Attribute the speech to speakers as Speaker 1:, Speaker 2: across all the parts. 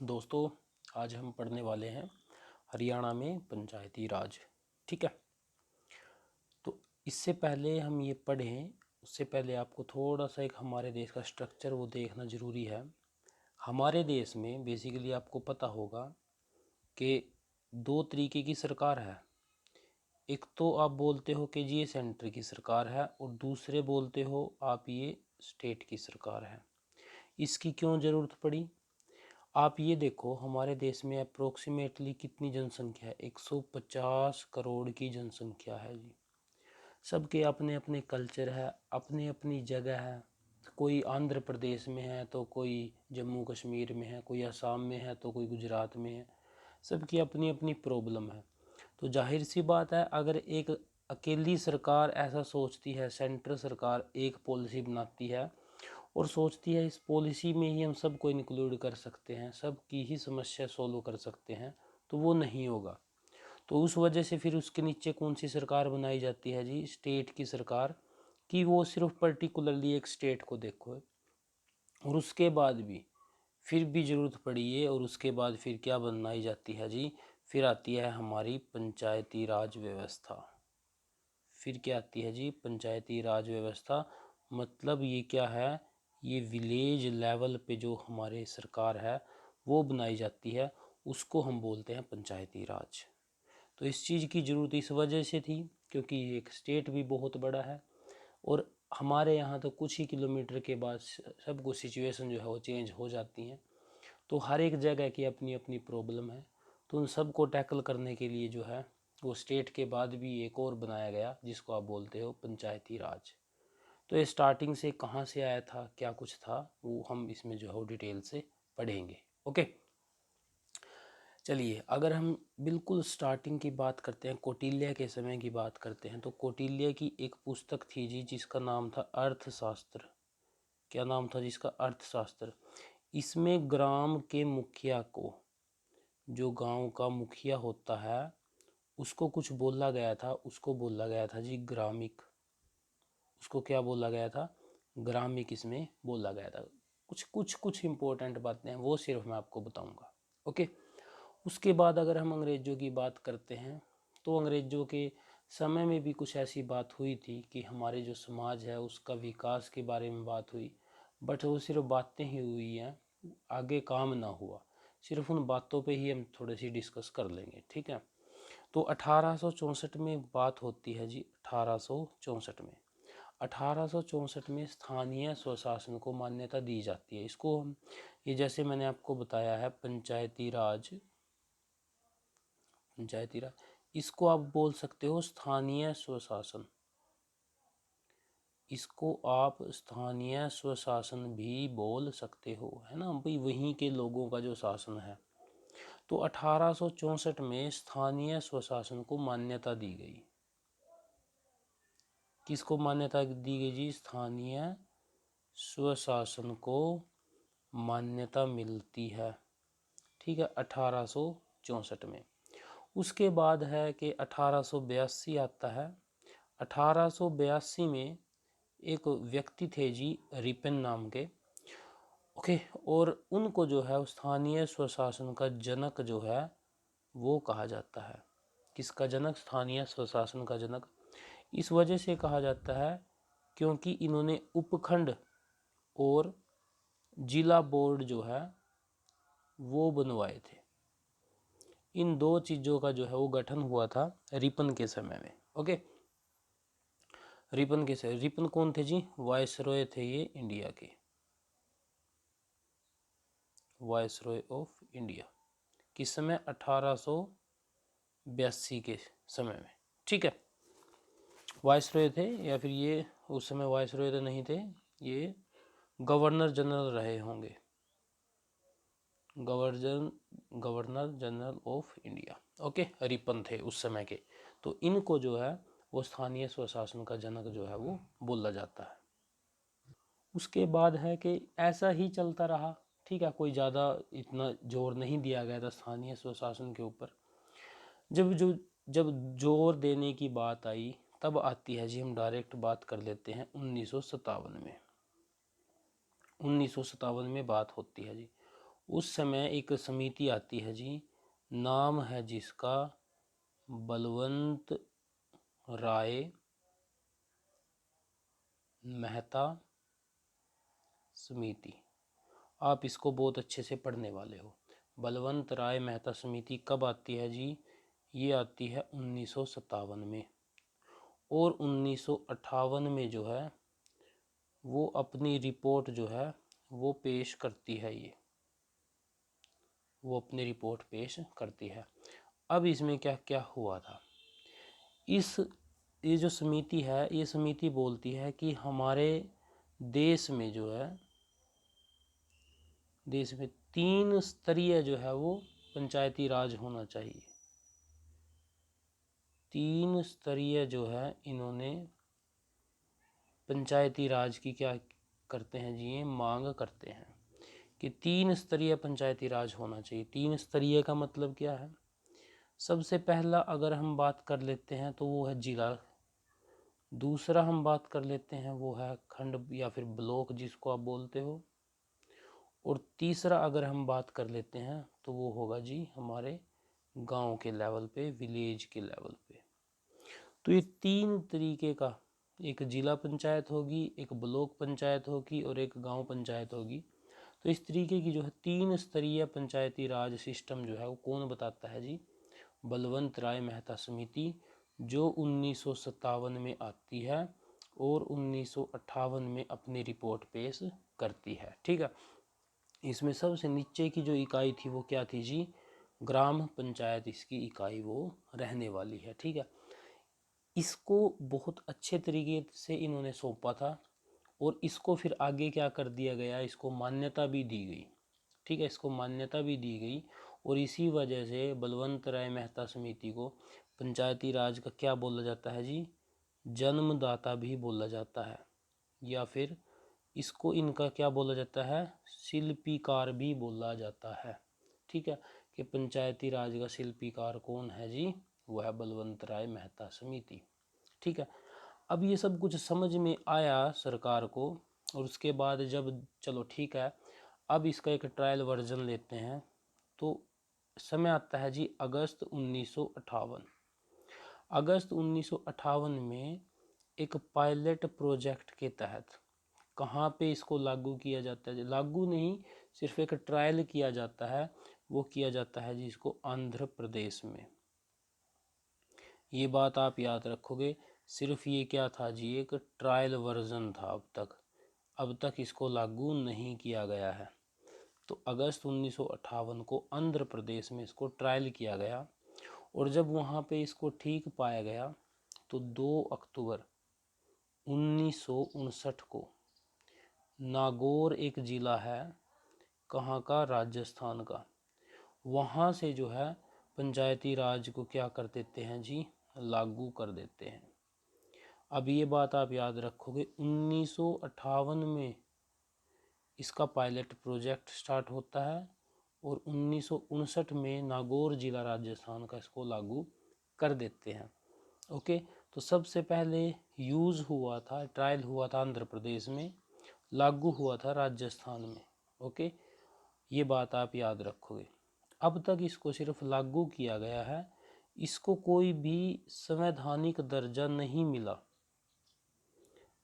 Speaker 1: दोस्तों, आज हम पढ़ने वाले हैं हरियाणा में पंचायती राज। ठीक है, तो इससे पहले हम ये पढ़ें उससे पहले आपको थोड़ा सा एक हमारे देश का स्ट्रक्चर वो देखना ज़रूरी है। हमारे देश में बेसिकली आपको पता होगा कि दो तरीके की सरकार है। एक तो आप बोलते हो कि जी ये सेंटर की सरकार है और दूसरे बोलते हो आप ये स्टेट की सरकार है। इसकी क्यों ज़रूरत पड़ी? आप ये देखो, हमारे देश में अप्रोक्सीमेटली कितनी जनसंख्या है? 150 करोड़ की जनसंख्या है जी। सबके अपने अपने कल्चर है, अपनी अपनी जगह है। कोई आंध्र प्रदेश में है तो कोई जम्मू कश्मीर में है, कोई असम में है तो कोई गुजरात में है। सबकी अपनी अपनी प्रॉब्लम है। तो जाहिर सी बात है, अगर एक अकेली सरकार ऐसा सोचती है, सेंट्रल सरकार एक पॉलिसी बनाती है और सोचती है इस पॉलिसी में ही हम सबको इंक्लूड कर सकते हैं, सबकी ही समस्या सोल्व कर सकते हैं, तो वो नहीं होगा। तो उस वजह से फिर उसके नीचे कौन सी सरकार बनाई जाती है जी? स्टेट की सरकार, कि वो सिर्फ पर्टिकुलरली एक स्टेट को देखो। और उसके बाद भी फिर भी ज़रूरत पड़ी है और उसके बाद फिर क्या बनाई जाती है जी? फिर आती है हमारी पंचायती राज व्यवस्था। फिर क्या आती है जी? पंचायती राज व्यवस्था। मतलब ये क्या है? ये विलेज लेवल पे जो हमारे सरकार है वो बनाई जाती है, उसको हम बोलते हैं पंचायती राज। तो इस चीज़ की ज़रूरत इस वजह से थी क्योंकि एक स्टेट भी बहुत बड़ा है और हमारे यहाँ तो कुछ ही किलोमीटर के बाद सब कुछ सिचुएशन जो है वो चेंज हो जाती हैं। तो हर एक जगह की अपनी अपनी प्रॉब्लम है। तो उन सब को टैकल करने के लिए जो है वो स्टेट के बाद भी एक और बनाया गया जिसको आप बोलते हो पंचायती राज। तो ये स्टार्टिंग से कहाँ से आया था, क्या कुछ था, वो हम इसमें जो है वो डिटेल से पढ़ेंगे। ओके, चलिए अगर हम बिल्कुल स्टार्टिंग की बात करते हैं, कौटिल्य के समय की बात करते हैं, तो कौटिल्य की एक पुस्तक थी जी जिसका नाम था अर्थशास्त्र। क्या नाम था जिसका? अर्थशास्त्र। इसमें ग्राम के मुखिया को, जो गांव का मुखिया होता है, उसको कुछ बोला गया था, उसको बोला गया था जी ग्रामिक। उसको क्या बोला गया था? ग्रामिक इसमें बोला गया था। कुछ कुछ कुछ इंपॉर्टेंट बातें हैं वो सिर्फ मैं आपको बताऊंगा। ओके, उसके बाद अगर हम अंग्रेज़ों की बात करते हैं तो अंग्रेज़ों के समय में भी कुछ ऐसी बात हुई थी कि हमारे जो समाज है उसका विकास के बारे में बात हुई, बट वो सिर्फ बातें ही हुई हैं, आगे काम ना हुआ। सिर्फ उन बातों पे ही हम थोड़ी सी डिस्कस कर लेंगे, ठीक है। तो 1864 में बात होती है जी। 1864 में 1864 में स्थानीय स्वशासन को मान्यता दी जाती है। इसको हम, ये जैसे मैंने आपको बताया है पंचायती राज, पंचायती राज, इसको आप बोल सकते हो स्थानीय स्वशासन। इसको आप स्थानीय स्वशासन भी बोल सकते हो, है ना भाई, वहीं के लोगों का जो शासन है। तो 1864 में स्थानीय स्वशासन को मान्यता दी गई। किसको मान्यता दी गई जी? स्थानीय स्वशासन को मान्यता मिलती है, ठीक है, 1864 में। उसके बाद है कि 1882 आता है। 1882 में एक व्यक्ति थे जी रिपन नाम के। ओके, और उनको जो है स्थानीय स्वशासन का जनक जो है वो कहा जाता है। किसका जनक? स्थानीय स्वशासन का जनक। इस वजह से कहा जाता है क्योंकि इन्होंने उपखंड और जिला बोर्ड जो है वो बनवाए थे। इन दो चीज़ों का जो है वो गठन हुआ था रिपन के समय में। ओके, रिपन के समय, रिपन कौन थे जी? वायसरॉय थे ये इंडिया के, वायसरॉय ऑफ इंडिया। किस समय? 1882 के समय में, ठीक है। वायसरॉय थे, या फिर ये उस समय वायसरॉय तो नहीं थे, ये गवर्नर जनरल रहे होंगे, governor general of India. Okay, Ripon थे उस समय के। तो इनको जो है वो स्थानीय स्वशासन का जनक जो है वो बोला जाता है। उसके बाद है कि ऐसा ही चलता रहा, ठीक है, कोई ज़्यादा इतना जोर नहीं दिया गया था स्थानीय स्वशासन के ऊपर। जब जोर देने की बात आई तब आती है जी, हम डायरेक्ट बात कर लेते हैं 1957 में। 1957 में बात होती है जी। उस समय एक समिति आती है जी, नाम है जिसका बलवंत राय मेहता समिति। आप इसको बहुत अच्छे से पढ़ने वाले हो। बलवंत राय मेहता समिति कब आती है जी? ये आती है 1957 में। और 1958 में जो है वो अपनी रिपोर्ट जो है वो पेश करती है। वो अपनी रिपोर्ट पेश करती है। अब इसमें क्या क्या हुआ था? ये जो समिति है, ये समिति बोलती है कि हमारे देश में जो है, देश में 3 स्तरीय जो है वो पंचायती राज होना चाहिए। 3 स्तरीय जो है इन्होंने पंचायती राज की क्या करते हैं जी, ये मांग करते हैं कि 3 स्तरीय पंचायती राज होना चाहिए। 3 स्तरीय का मतलब क्या है? सबसे पहला अगर हम बात कर लेते हैं तो वो है जिला। दूसरा हम बात कर लेते हैं वो है खंड या फिर ब्लॉक जिसको आप बोलते हो। और तीसरा अगर हम बात कर लेते हैं तो वो होगा जी हमारे गांव के लेवल पे, विलेज के लेवल पे। तो ये 3 तरीके का, एक जिला पंचायत होगी, एक ब्लॉक पंचायत होगी और एक गांव पंचायत होगी। तो इस तरीके की जो है 3 स्तरीय पंचायती राज सिस्टम जो है वो कौन बताता है जी? बलवंत राय मेहता समिति, जो 1957 में आती है और 1958 में अपनी रिपोर्ट पेश करती है। ठीक है। इसमें सबसे नीचे की जो इकाई थी वो क्या थी जी? ग्राम पंचायत इसकी इकाई वो रहने वाली है। ठीक है। इसको बहुत अच्छे तरीके से इन्होंने सौंपा था और इसको फिर आगे क्या कर दिया गया, इसको मान्यता भी दी गई। ठीक है, इसको मान्यता भी दी गई और इसी वजह से बलवंत राय मेहता समिति को पंचायती राज का क्या बोला जाता है जी? जन्मदाता भी बोला जाता है, या फिर इसको इनका क्या बोला जाता है? शिल्पीकार भी बोला जाता है। ठीक है, कि पंचायती राज का शिल्पीकार कौन है जी? वो है बलवंत राय मेहता समिति। ठीक है। अब ये सब कुछ समझ में आया सरकार को और उसके बाद जब चलो ठीक है, अब इसका एक ट्रायल वर्जन लेते हैं। तो समय आता है जी अगस्त 1958। अगस्त 1958 में एक पायलट प्रोजेक्ट के तहत कहाँ पे इसको लागू किया जाता है? लागू नहीं, सिर्फ एक ट्रायल किया जाता है। वो किया जाता है जी इसको आंध्र प्रदेश में। ये बात आप याद रखोगे। सिर्फ ये क्या था जी? एक ट्रायल वर्जन था अब तक इसको लागू नहीं किया गया है। तो अगस्त 1958 को आंध्र प्रदेश में इसको ट्रायल किया गया और जब वहाँ पे इसको ठीक पाया गया तो 2 अक्टूबर 1959 को नागौर एक ज़िला है, कहाँ का? राजस्थान का। वहाँ से जो है पंचायती राज को क्या कर देते हैं जी? लागू कर देते हैं। अब ये बात आप याद रखोगे, 1958 में इसका पायलट प्रोजेक्ट स्टार्ट होता है और 1959 में नागौर जिला राजस्थान का इसको लागू कर देते हैं। ओके, तो सबसे पहले यूज़ हुआ था, ट्रायल हुआ था आंध्र प्रदेश में, लागू हुआ था राजस्थान में। ओके, ये बात आप याद रखोगे। अब तक इसको सिर्फ लागू किया गया है, इसको कोई भी संवैधानिक दर्जा नहीं मिला।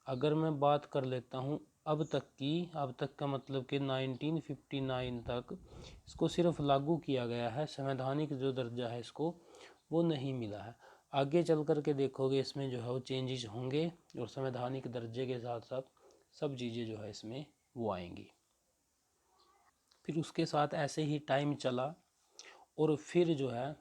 Speaker 1: अगर मैं बात कर लेता हूँ अब तक की, अब तक का मतलब कि 1959 तक इसको सिर्फ लागू किया गया है, संवैधानिक जो दर्जा है इसको वो नहीं मिला है। आगे चल कर के देखोगे इसमें जो है वो चेंजेस होंगे और संवैधानिक दर्जे के साथ साथ सब चीज़ें जो है इसमें वो आएंगी। फिर उसके साथ ऐसे ही टाइम चला और फिर जो है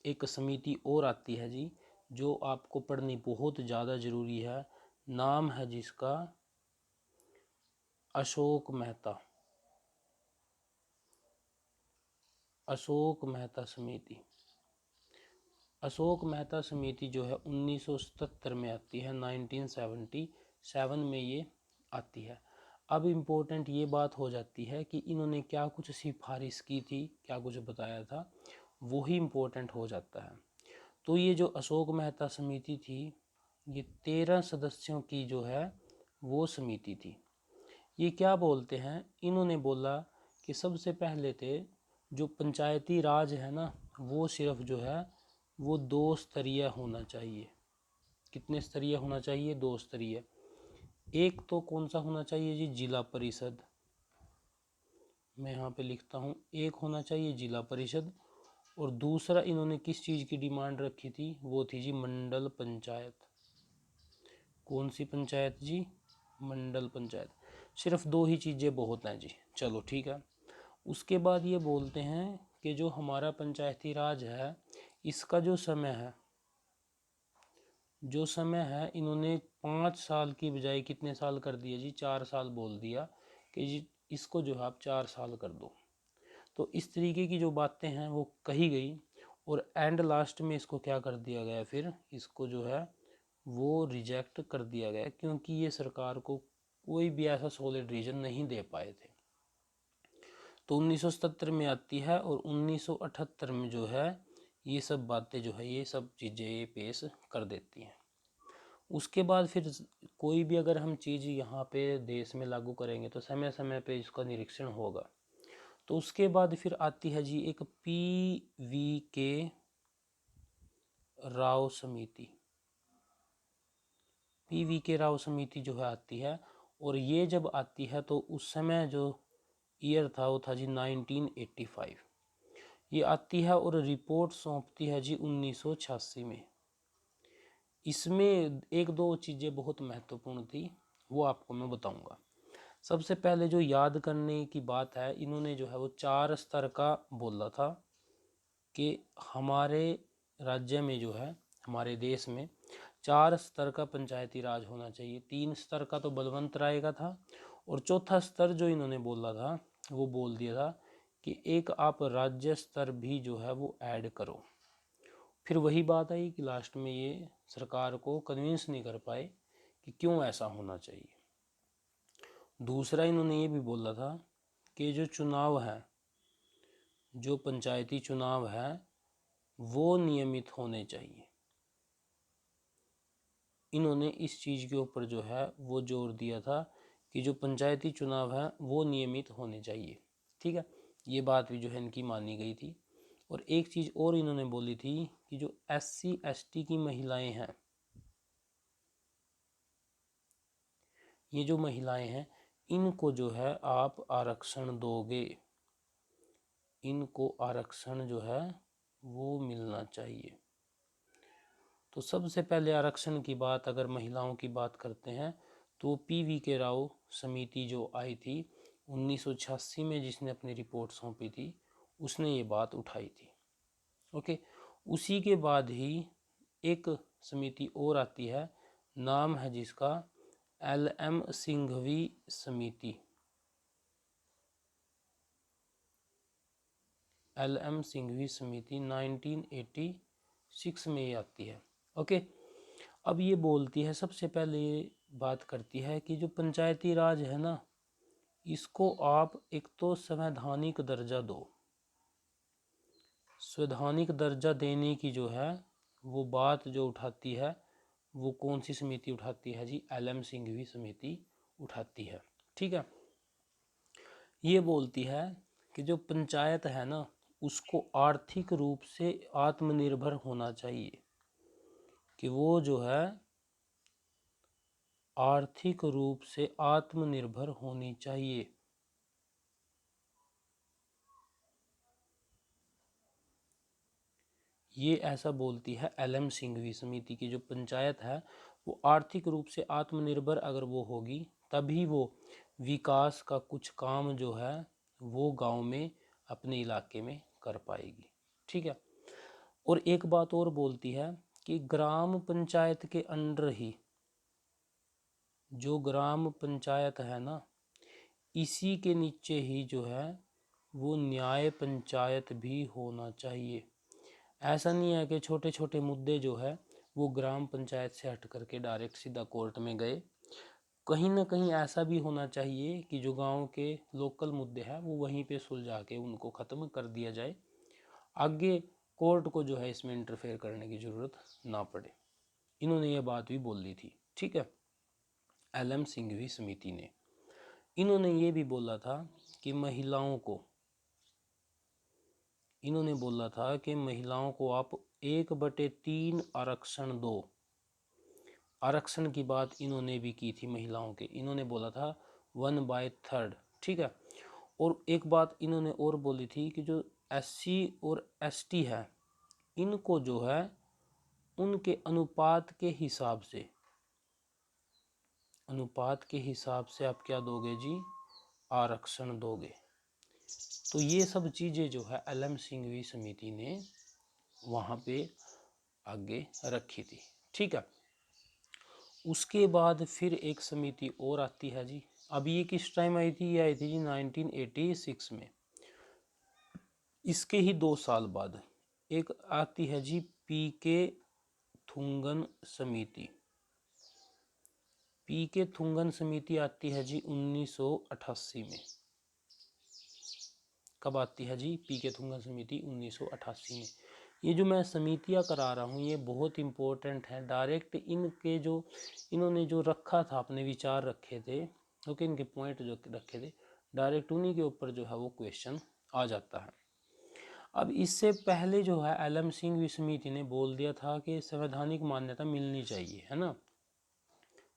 Speaker 1: एक समिति और आती है जी, जो आपको पढ़नी बहुत ज़्यादा ज़रूरी है। नाम है जिसका अशोक मेहता। अशोक मेहता समिति। अशोक मेहता समिति जो है 1977 में आती है, 1977 में ये आती है। अब इम्पोर्टेंट ये बात हो जाती है कि इन्होंने क्या कुछ सिफारिश की थी, क्या कुछ बताया था, वही इम्पोर्टेंट हो जाता है। तो ये जो अशोक मेहता समिति थी, ये 13 सदस्यों की जो है वो समिति थी। ये क्या बोलते हैं? इन्होंने बोला कि सबसे पहले थे जो पंचायती राज है ना, वो सिर्फ जो है वो 2 स्तरीय होना चाहिए। कितने स्तरीय होना चाहिए? 2 स्तरीय। एक तो कौन सा होना चाहिए जी? जिला परिषद। मैं यहाँ पे लिखता हूँ, एक होना चाहिए जिला परिषद, और दूसरा इन्होंने किस चीज़ की डिमांड रखी थी? वो थी जी मंडल पंचायत। कौन सी पंचायत जी? मंडल पंचायत। सिर्फ 2 ही चीज़ें बहुत हैं जी। चलो ठीक है। उसके बाद ये बोलते हैं कि जो हमारा पंचायती राज है, इसका जो समय है, इन्होंने 5 साल की बजाय कितने साल कर दिया जी? 4 साल बोल दिया कि जी इसको जो है आप 4 साल कर दो। तो इस तरीके की जो बातें हैं वो कही गई, और एंड लास्ट में इसको क्या कर दिया गया? फिर इसको जो है वो रिजेक्ट कर दिया गया, क्योंकि ये सरकार को कोई भी ऐसा सॉलिड रीजन नहीं दे पाए थे। तो 1977 में आती है, और 1978 में जो है ये सब बातें जो है, ये सब चीज़ें पेश कर देती हैं। उसके बाद फिर कोई भी अगर हम चीज़ यहाँ पे देश में लागू करेंगे तो समय समय पे इसका निरीक्षण होगा। तो उसके बाद फिर आती है जी एक PVK राव समिति। PVK राव समिति जो है आती है, और ये जब आती है तो उस समय जो ईयर था वो था जी 1985। ये आती है और रिपोर्ट सौंपती है जी 1986 में। इसमें एक दो चीज़ें बहुत महत्वपूर्ण थी, वो आपको मैं बताऊंगा। सबसे पहले जो याद करने की बात है, इन्होंने जो है वो 4 स्तर का बोला था कि हमारे राज्य में जो है, हमारे देश में 4 स्तर का पंचायती राज होना चाहिए। 3 स्तर का तो बलवंत राय का था, और चौथा स्तर जो इन्होंने बोला था वो बोल दिया था कि एक आप राज्य स्तर भी जो है वो ऐड करो। फिर वही बात आई कि लास्ट में ये सरकार को कन्विंस नहीं कर पाए कि क्यों ऐसा होना चाहिए। दूसरा इन्होंने ये भी बोला था कि जो चुनाव है, जो पंचायती चुनाव है, वो नियमित होने चाहिए। इन्होंने इस चीज़ के ऊपर जो है वो जोर दिया था कि जो पंचायती चुनाव है वो नियमित होने चाहिए। ठीक है, ये बात भी जो है इनकी मानी गई थी। और एक चीज़ और इन्होंने बोली थी कि जो SC ST की महिलाएं हैं, ये जो महिलाएं हैं, इनको जो है आप आरक्षण दोगे, इनको आरक्षण जो है वो मिलना चाहिए। तो सबसे पहले आरक्षण की बात अगर महिलाओं की बात करते हैं तो PVK राव समिति जो आई थी 1986 में, जिसने अपनी रिपोर्ट सौंपी थी, उसने ये बात उठाई थी। ओके, उसी के बाद ही एक समिति और आती है, नाम है जिसका LM सिंघवी समिति। LM सिंघवी समिति 1986 में ये आती है। ओके, अब ये बोलती है, सबसे पहले ये बात करती है कि जो पंचायती राज है ना, इसको आप एक तो संवैधानिक दर्जा दो। संवैधानिक दर्जा देने की जो है वो बात जो उठाती है, वो कौन सी समिति उठाती है जी? LM सिंघवी समिति उठाती है। ठीक है, ये बोलती है कि जो पंचायत है ना, उसको आर्थिक रूप से आत्मनिर्भर होना चाहिए, कि वो जो है आर्थिक रूप से आत्मनिर्भर होनी चाहिए। ये ऐसा बोलती है LM सिंघवी समिति की जो पंचायत है वो आर्थिक रूप से आत्मनिर्भर अगर वो होगी, तभी वो विकास का कुछ काम जो है वो गांव में अपने इलाके में कर पाएगी। ठीक है, और एक बात और बोलती है कि ग्राम पंचायत के अंडर ही, जो ग्राम पंचायत है ना, इसी के नीचे ही जो है वो न्याय पंचायत भी होना चाहिए। ऐसा नहीं है कि छोटे छोटे मुद्दे जो है वो ग्राम पंचायत से हट करके डायरेक्ट सीधा कोर्ट में गए। कहीं ना कहीं ऐसा भी होना चाहिए कि जो गांव के लोकल मुद्दे हैं वो वहीं पे सुलझा के उनको ख़त्म कर दिया जाए, आगे कोर्ट को जो है इसमें इंटरफेयर करने की ज़रूरत ना पड़े। इन्होंने ये बात भी बोल दी थी। ठीक है, LM सिंघवी समिति ने। इन्होंने ये भी बोला था कि महिलाओं को, इन्होंने बोला था कि महिलाओं को आप 1/3 आरक्षण दो। आरक्षण की बात इन्होंने भी की थी महिलाओं के, इन्होंने बोला था 1/3, ठीक है। और एक बात इन्होंने और बोली थी कि जो SC और ST है, इनको जो है उनके अनुपात के हिसाब से, अनुपात के हिसाब से आप क्या दोगे जी, आरक्षण दोगे। तो ये सब चीज़ें जो है LM सिंघवी समिति ने वहाँ पे आगे रखी थी, ठीक है। उसके बाद फिर एक समिति और आती है जी। अब ये किस टाइम आई थी, ये आई थी जी 1986 में। इसके ही 2 साल बाद एक आती है जी PK थुंगन समिति। PK थुंगन समिति आती है जी 1988 में। कब आती है जी PK थुंगन समिति? 1988 में। ये जो मैं समितियाँ करा रहा हूँ ये बहुत इम्पोर्टेंट है। डायरेक्ट इनके जो इन्होंने जो रखा था, अपने विचार रखे थे, क्योंकि इनके पॉइंट जो रखे थे, डायरेक्ट उन्हीं के ऊपर जो है वो क्वेश्चन आ जाता है। अब इससे पहले जो है LM सिंघवी समिति ने बोल दिया था कि संवैधानिक मान्यता मिलनी चाहिए, है ना।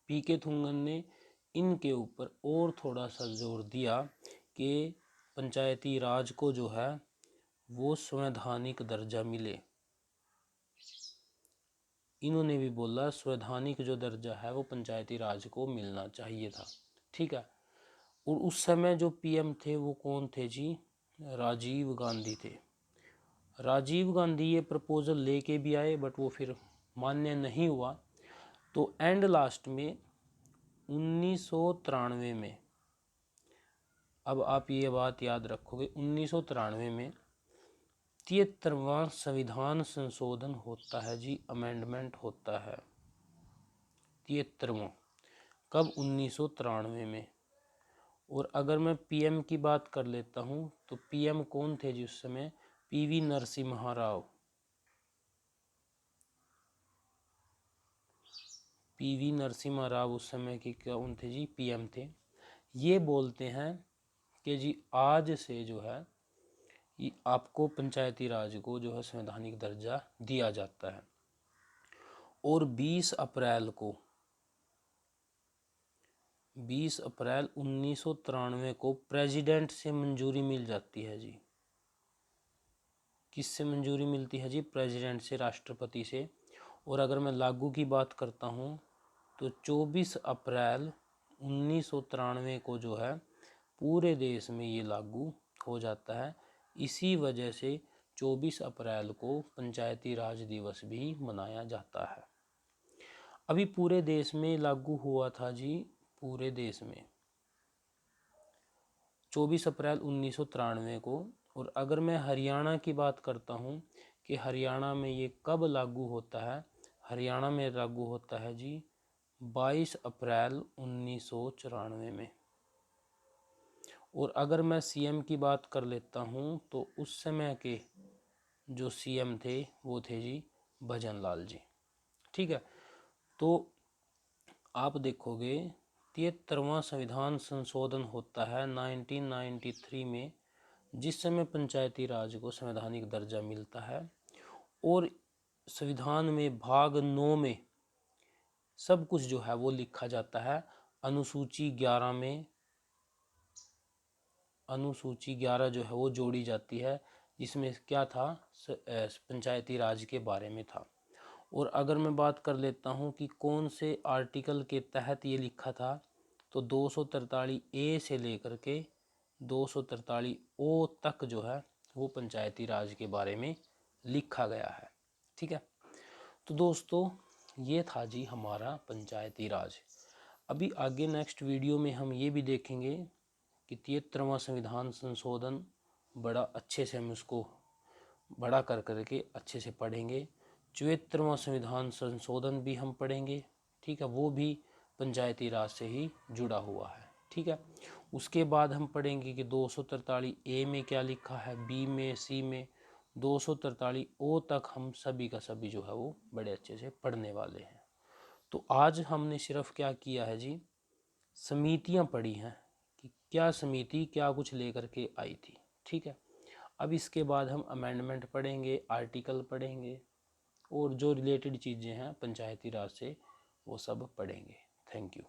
Speaker 1: PK थुंगन ने इनके ऊपर और थोड़ा सा जोर दिया कि पंचायती राज को जो है वो संवैधानिक दर्जा मिले। इन्होंने भी बोला संवैधानिक जो दर्जा है वो पंचायती राज को मिलना चाहिए था, ठीक है। और उस समय जो PM थे वो कौन थे जी? राजीव गांधी थे। राजीव गांधी ये प्रपोजल लेके भी आए, बट वो फिर मान्य नहीं हुआ। तो एंड लास्ट में 1993 में, अब आप ये बात याद रखोगे, 1993 में 73वां संविधान संशोधन होता है जी, अमेंडमेंट होता है 73वां। कब? 1993 में। और अगर मैं PM की बात कर लेता हूँ तो PM कौन थे जी उस समय? PV नरसिम्हा राव। PV नरसिम्हा राव उस समय के कौन थे जी? PM थे। ये बोलते हैं कि जी आज से जो है आपको पंचायती राज को जो है संवैधानिक दर्जा दिया जाता है। और 20 अप्रैल 1993 को प्रेसिडेंट से मंजूरी मिल जाती है जी। किससे मंजूरी मिलती है जी? प्रेसिडेंट से, राष्ट्रपति से। और अगर मैं लागू की बात करता हूँ तो 24 अप्रैल 1993 को जो है पूरे देश में ये लागू हो जाता है। इसी वजह से 24 अप्रैल को पंचायती राज दिवस भी मनाया जाता है। अभी पूरे देश में लागू हुआ था जी, पूरे देश में 24 अप्रैल 1993 को। और अगर मैं हरियाणा की बात करता हूँ कि हरियाणा में ये कब लागू होता है, हरियाणा में लागू होता है जी 22 अप्रैल 1994 में। और अगर मैं CM की बात कर लेता हूँ तो उस समय के जो CM थे वो थे जी भजन लाल जी, ठीक है। तो आप देखोगे 73वां संविधान संशोधन होता है 1993 में, जिस समय पंचायती राज को संवैधानिक दर्जा मिलता है। और संविधान में भाग 9 में सब कुछ जो है वो लिखा जाता है। अनुसूची 11 में, अनुसूची 11 जो है वो जोड़ी जाती है, जिसमें क्या था? पंचायती राज के बारे में था। और अगर मैं बात कर लेता हूँ कि कौन से आर्टिकल के तहत ये लिखा था, तो 243A से लेकर के 243O तक जो है वो पंचायती राज के बारे में लिखा गया है, ठीक है। तो दोस्तों ये था जी हमारा पंचायती राज। अभी आगे नेक्स्ट वीडियो में हम ये भी देखेंगे कि 73वां संविधान संशोधन बड़ा अच्छे से हम उसको बड़ा कर करके अच्छे से पढ़ेंगे। 74वां संविधान संशोधन भी हम पढ़ेंगे, ठीक है, वो भी पंचायती राज से ही जुड़ा हुआ है, ठीक है। उसके बाद हम पढ़ेंगे कि 243A में क्या लिखा है, B में, C में, 243O तक हम सभी का सभी जो है वो बड़े अच्छे से पढ़ने वाले हैं। तो आज हमने सिर्फ क्या किया है जी, समितियां पढ़ी हैं कि क्या समिति क्या कुछ लेकर के आई थी। ठीक है, अब इसके बाद हम अमेंडमेंट पढ़ेंगे, आर्टिकल पढ़ेंगे और जो रिलेटेड चीज़ें हैं पंचायती राज से वो सब पढ़ेंगे। Thank you.